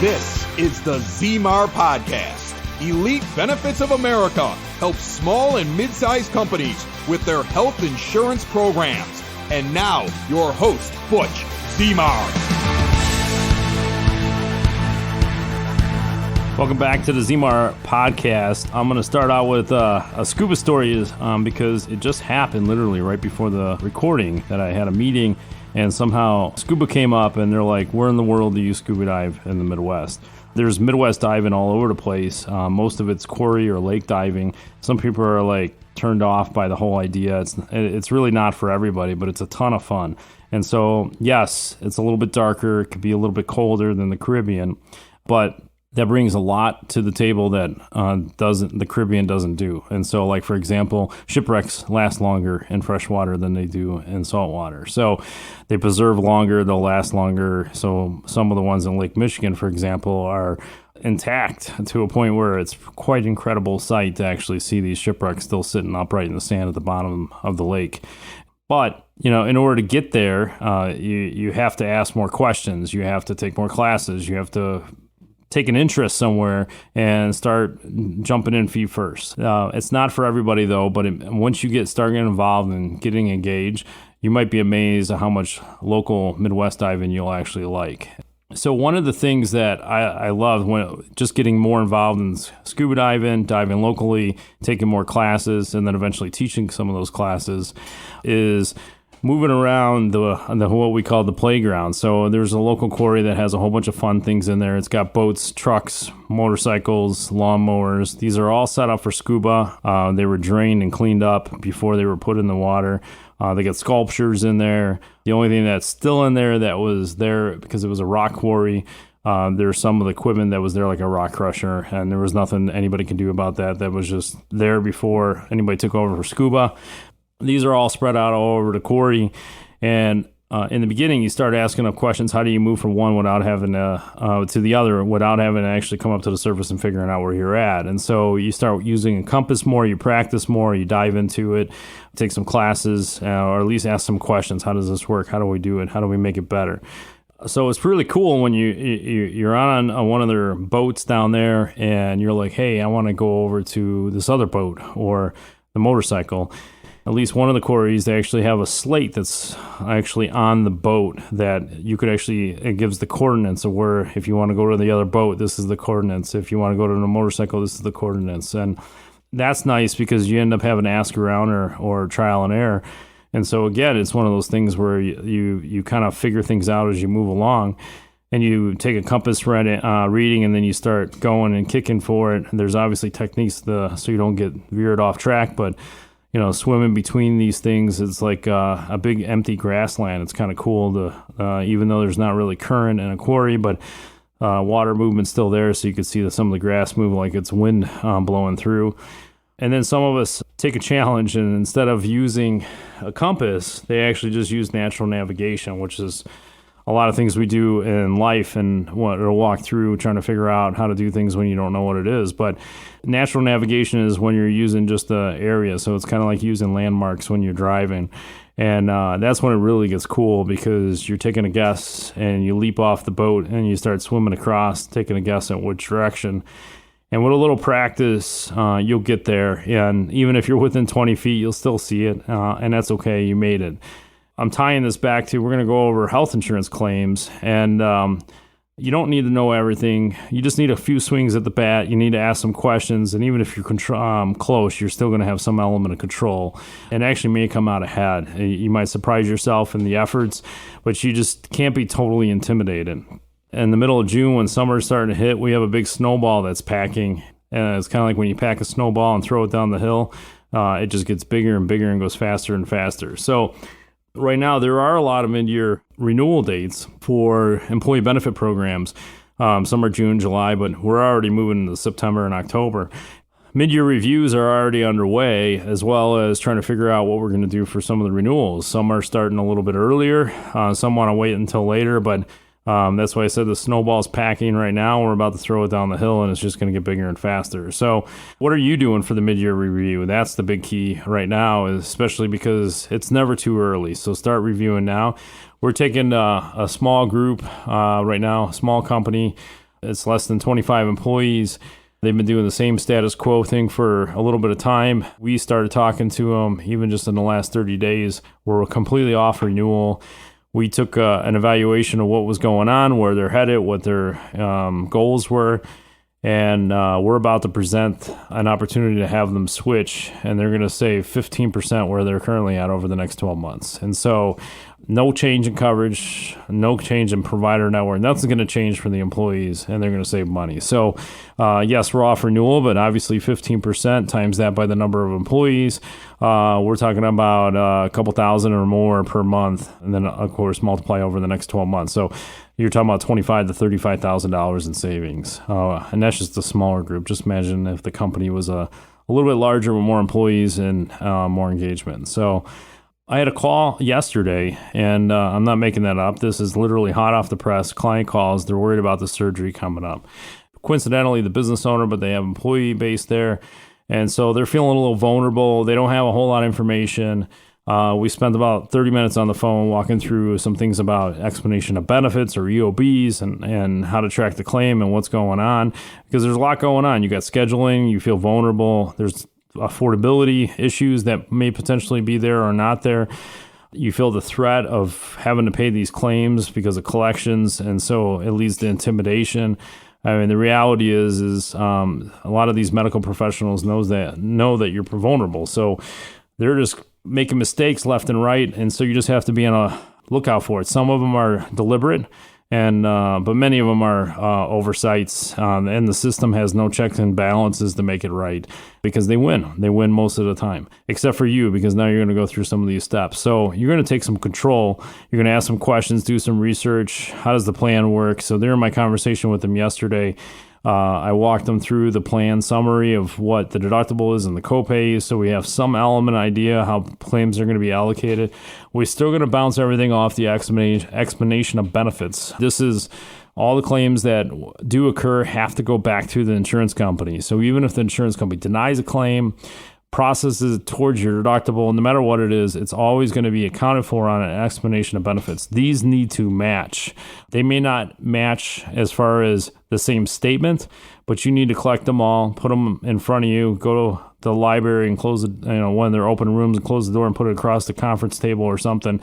This is the ZMAR Podcast. Elite Benefits of America helps small and mid-sized companies with their health insurance programs. And now, your host, Butch ZMAR. Welcome back to the ZMAR Podcast. I'm going to start out with a Scuba story because it just happened literally right before the recording that I had a meeting. And somehow Scuba came up and they're like, where in the world do you scuba dive in the Midwest? There's Midwest diving all over the place. Most of it's quarry or lake diving. Some people are like turned off by the whole idea. It's really not for everybody, but it's a ton of fun. And so, yes, it's a little bit darker. It could be a little bit colder than the Caribbean, but that brings a lot to the table that the Caribbean doesn't do. And so, like, for example, shipwrecks last longer in freshwater than they do in saltwater. So they preserve longer, they'll last longer. So some of the ones in Lake Michigan, for example, are intact to a point where it's quite incredible sight to actually see these shipwrecks still sitting upright in the sand at the bottom of the lake. But, you know, in order to get there, you have to ask more questions. You have to take more classes. You have to take an interest somewhere and start jumping in feet first. It's not for everybody, though, but once you start getting involved and getting engaged, you might be amazed at how much local Midwest diving you'll actually like. So one of the things that I love when just getting more involved in scuba diving locally, taking more classes, and then eventually teaching some of those classes is moving around the what we call the playground. So there's a local quarry that has a whole bunch of fun things in there. It's got boats, trucks, motorcycles, lawnmowers. These are all set up for scuba. They were drained and cleaned up before they were put in the water. They got sculptures in there. The only thing that's still in there that was there because it was a rock quarry, there's some of the equipment that was there, like a rock crusher, and there was nothing anybody could do about that. That was just there before anybody took over for scuba. These are all spread out all over the quarry, and in the beginning, you start asking up questions. How do you move from one without having to the other, without having to actually come up to the surface and figuring out where you're at? And so you start using a compass more, you practice more, you dive into it, take some classes, or at least ask some questions. How does this work? How do we do it? How do we make it better? So it's really cool when you're on one of their boats down there, and you're like, hey, I want to go over to this other boat or the motorcycle. At least one of the quarries, they actually have a slate that's actually on the boat that you could it gives the coordinates of where, if you want to go to the other boat, this is the coordinates. If you want to go to the motorcycle, this is the coordinates. And that's nice because you end up having to ask around or trial and error. And so, again, it's one of those things where you kind of figure things out as you move along. And you take a compass reading, and then you start going and kicking for it. And there's obviously techniques so you don't get veered off track, but you know, swimming between these things, it's like a big empty grassland. It's kind of cool to, even though there's not really current in a quarry, but water movement's still there, so you can see some of the grass move like it's wind blowing through. And then some of us take a challenge, and instead of using a compass, they actually just use natural navigation, which is a lot of things we do in life and it'll walk through trying to figure out how to do things when you don't know what it is. But natural navigation is when you're using just the area. So it's kind of like using landmarks when you're driving. And that's when it really gets cool because you're taking a guess and you leap off the boat and you start swimming across, taking a guess at which direction. And with a little practice, you'll get there. And even if you're within 20 feet, you'll still see it. And that's okay. You made it. I'm tying this back to, we're going to go over health insurance claims, and you don't need to know everything. You just need a few swings at the bat. You need to ask some questions, and even if you're close, you're still going to have some element of control, and actually may come out ahead. You might surprise yourself in the efforts, but you just can't be totally intimidated. In the middle of June, when summer's starting to hit, we have a big snowball that's packing, and it's kind of like when you pack a snowball and throw it down the hill, it just gets bigger and bigger and goes faster and faster. So right now, there are a lot of mid-year renewal dates for employee benefit programs. Some are June, July, but we're already moving into September and October. Mid-year reviews are already underway, as well as trying to figure out what we're going to do for some of the renewals. Some are starting a little bit earlier. Some want to wait until later, but that's why I said the snowball's packing right now. We're about to throw it down the hill, and it's just going to get bigger and faster. So what are you doing for the mid-year review? That's the big key right now, especially because it's never too early. So start reviewing now. We're taking a small group right now, a small company. It's less than 25 employees. They've been doing the same status quo thing for a little bit of time. We started talking to them even just in the last 30 days. We're completely off renewal. We took an evaluation of what was going on, where they're headed, what their goals were, and we're about to present an opportunity to have them switch, and they're going to save 15% where they're currently at over the next 12 months. And so no change in coverage, no change in provider network. Nothing's going to change for the employees, and they're going to save money. So, yes, we're off renewal, but obviously 15% times that by the number of employees. We're talking about a couple thousand or more per month, and then, of course, multiply over the next 12 months. So you're talking about $25,000 to $35,000 in savings. And that's just a smaller group. Just imagine if the company was a little bit larger with more employees and more engagement. So I had a call yesterday, and I'm not making that up. This is literally hot off the press. Client calls. They're worried about the surgery coming up. Coincidentally, the business owner, but they have employee base there. And so they're feeling a little vulnerable. They don't have a whole lot of information. We spent about 30 minutes on the phone walking through some things about explanation of benefits or EOBs and how to track the claim and what's going on. Because there's a lot going on. You got scheduling. You feel vulnerable. There's affordability issues that may potentially be there or not there. You feel the threat of having to pay these claims because of collections, and so it leads to intimidation. I mean, the reality is a lot of these medical professionals know that you're vulnerable, so they're just making mistakes left and right, and so you just have to be on a lookout for it. Some of them are deliberate, and but many of them are oversights, and the system has no checks and balances to make it right because they win. They win most of the time, except for you, because now you're going to go through some of these steps. So you're going to take some control. You're going to ask some questions, do some research. How does the plan work? So during my conversation with them yesterday, I walked them through the plan summary of what the deductible is and the copay, so we have some element idea how claims are going to be allocated. We're still going to bounce everything off the explanation of benefits. This is all the claims that do occur have to go back to the insurance company. So even if the insurance company denies a claim, processes it towards your deductible, no matter what it is, it's always going to be accounted for on an explanation of benefits. These need to match. They may not match as far as the same statement, but you need to collect them all, put them in front of you, go to the library and close one of their open rooms and close the door and put it across the conference table or something,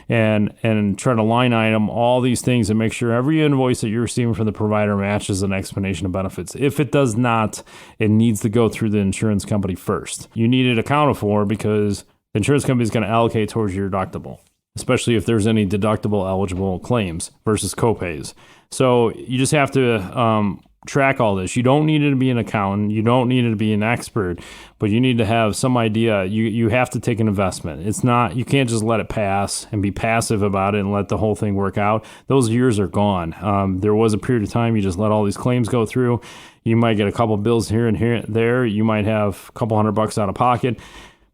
and try to line item all these things and make sure every invoice that you're receiving from the provider matches an explanation of benefits. If it does not, it needs to go through the insurance company first. You need it accounted for because the insurance company is going to allocate towards your deductible, especially if there's any deductible eligible claims versus copays. So you just have to track all this. You don't need it to be an accountant. You don't need it to be an expert, but you need to have some idea. You have to take an investment. It's not, you can't just let it pass and be passive about it and let the whole thing work out. Those years are gone. There was a period of time you just let all these claims go through. You might get a couple bills here and there. You might have a couple $100 out of pocket,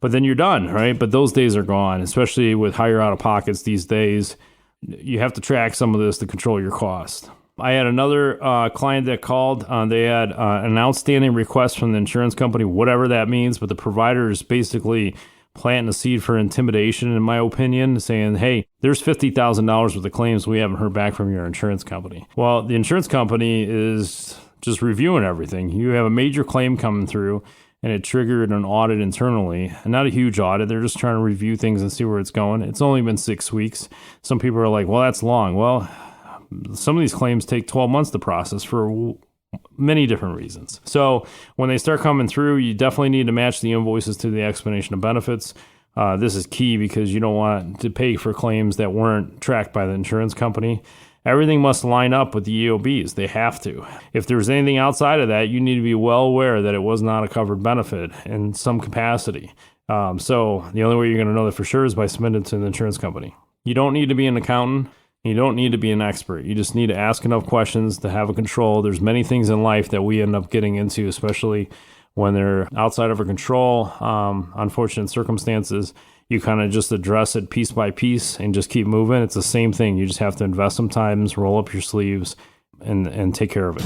but then you're done, right? But those days are gone, especially with higher out of pockets these days. You have to track some of this to control your cost. I had another client that called. They had an outstanding request from the insurance company, whatever that means, but the provider is basically planting a seed for intimidation, in my opinion, saying, hey, there's $50,000 worth of claims we haven't heard back from your insurance company. Well, the insurance company is just reviewing everything. You have a major claim coming through, and it triggered an audit internally. And not a huge audit. They're just trying to review things and see where it's going. It's only been 6 weeks. Some people are like, well, that's long. Well, some of these claims take 12 months to process for many different reasons. So when they start coming through, you definitely need to match the invoices to the explanation of benefits. This is key because you don't want to pay for claims that weren't tracked by the insurance company. Everything must line up with the EOBs. They have to. If there's anything outside of that, you need to be well aware that it was not a covered benefit in some capacity. So the only way you're going to know that for sure is by submitting it to the insurance company. You don't need to be an accountant. You don't need to be an expert. You just need to ask enough questions to have a control. There's many things in life that we end up getting into, especially when they're outside of our control, unfortunate circumstances. You kind of just address it piece by piece and just keep moving. It's the same thing. You just have to invest some time, roll up your sleeves, and take care of it.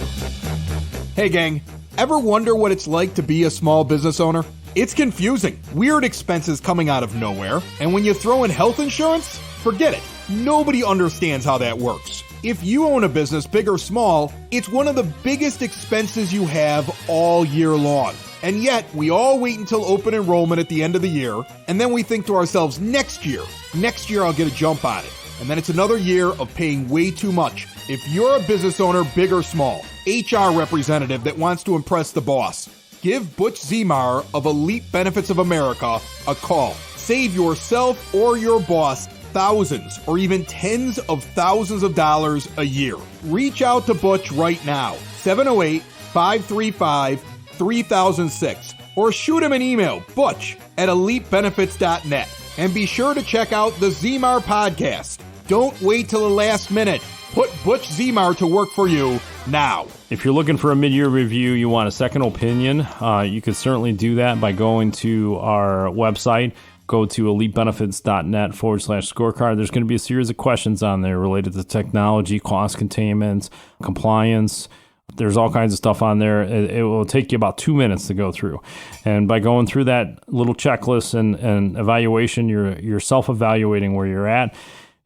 Hey, gang. Ever wonder what it's like to be a small business owner? It's confusing. Weird expenses coming out of nowhere. And when you throw in health insurance, forget it. Nobody understands how that works. If you own a business, big or small, it's one of the biggest expenses you have all year long. And yet, we all wait until open enrollment at the end of the year, and then we think to ourselves, next year I'll get a jump on it. And then it's another year of paying way too much. If you're a business owner, big or small, HR representative that wants to impress the boss, give Butch Zemar of Elite Benefits of America a call. Save yourself or your boss thousands or even tens of thousands of dollars a year. Reach out to Butch right now, 708-535-3006, or shoot him an email, butch@elitebenefits.net. And be sure to check out the Zemar podcast. Don't wait till the last minute. Put Butch Zemar to work for you now. If you're looking for a mid-year review, you want a second opinion, you could certainly do that by going to our website. Go to elitebenefits.net/scorecard. There's going to be a series of questions on there related to technology, cost containment, compliance. There's all kinds of stuff on there. It will take you about 2 minutes to go through. And by going through that little checklist and evaluation, you're self-evaluating where you're at.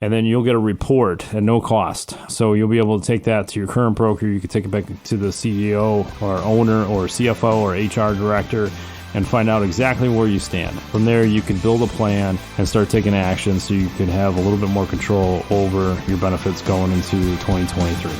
And then you'll get a report at no cost. So you'll be able to take that to your current broker. You can take it back to the CEO or owner or CFO or HR director and find out exactly where you stand. From there, you can build a plan and start taking action so you can have a little bit more control over your benefits going into 2023.